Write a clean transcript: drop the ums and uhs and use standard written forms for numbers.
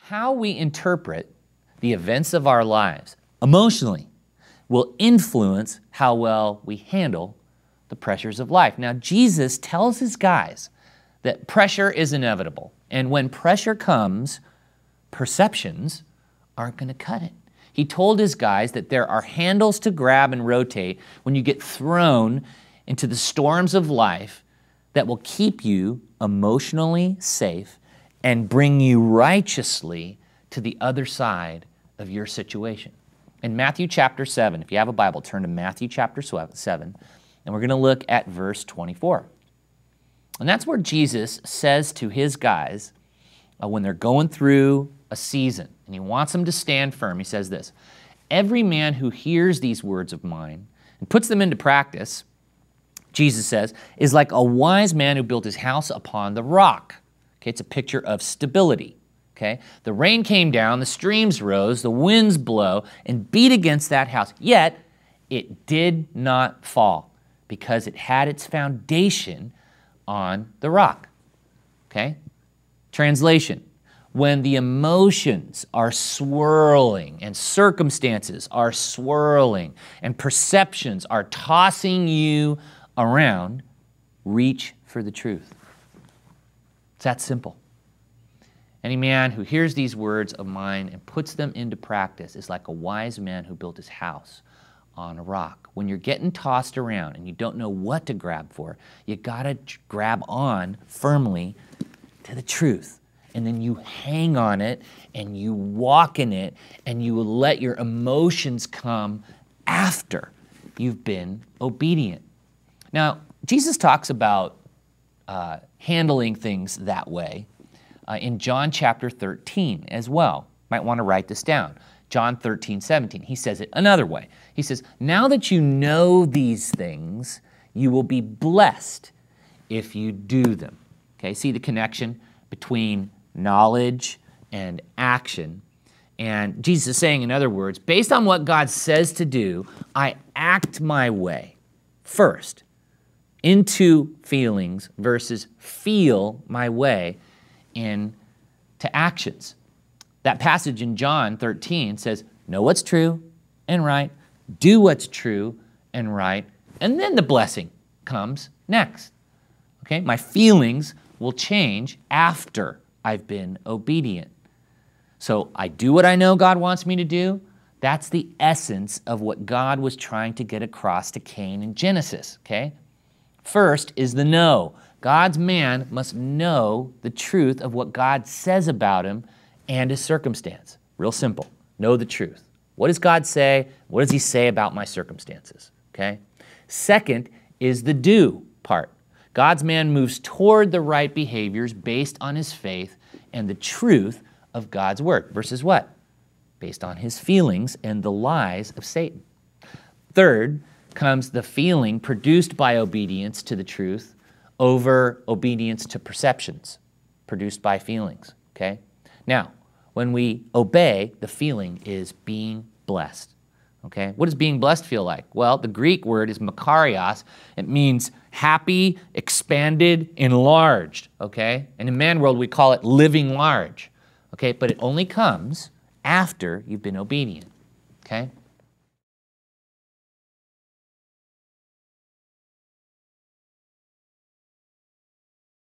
how we interpret the events of our lives emotionally will influence how well we handle the pressures of life. Now, Jesus tells his guys that pressure is inevitable. And when pressure comes, perceptions aren't going to cut it. He told his guys that there are handles to grab and rotate when you get thrown into the storms of life that will keep you emotionally safe and bring you righteously to the other side of your situation. In Matthew chapter 7, if you have a Bible, turn to Matthew chapter 7, and we're going to look at verse 24. And that's where Jesus says to his guys, when they're going through a season, and he wants them to stand firm, he says this, "Every man who hears these words of mine and puts them into practice," Jesus says, "is like a wise man who built his house upon the rock." Okay, it's a picture of stability. Okay, the rain came down, the streams rose, the winds blow, and beat against that house. Yet it did not fall because it had its foundation on the rock. Okay, translation. When the emotions are swirling and circumstances are swirling and perceptions are tossing you around, reach for the truth. It's that simple. Any man who hears these words of mine and puts them into practice is like a wise man who built his house on a rock. When you're getting tossed around and you don't know what to grab for, you gotta grab on firmly to the truth. And then you hang on it and you walk in it and you let your emotions come after you've been obedient. Now, Jesus talks about handling things that way in John chapter 13 as well. Might want to write this down. John 13:17. He says it another way. He says, "Now that you know these things, you will be blessed if you do them." Okay, see the connection between knowledge and action. And Jesus is saying, in other words, based on what God says to do, I act my way first into feelings versus feel my way into actions. That passage in John 13 says, know what's true and right, do what's true and right, and then the blessing comes next. Okay, my feelings will change after I've been obedient. So I do what I know God wants me to do. That's the essence of what God was trying to get across to Cain in Genesis, okay? First is the know. God's man must know the truth of what God says about him and his circumstance. Real simple. Know the truth. What does God say? What does he say about my circumstances, okay? Second is the do part. God's man moves toward the right behaviors based on his faith and the truth of God's word versus what? Based on his feelings and the lies of Satan. Third comes the feeling produced by obedience to the truth over obedience to perceptions produced by feelings, okay? Now, when we obey, the feeling is being blessed, okay? What does being blessed feel like? Well, the Greek word is makarios. It means happy, expanded, enlarged, okay? And in man world, we call it living large, okay? But it only comes after you've been obedient, okay?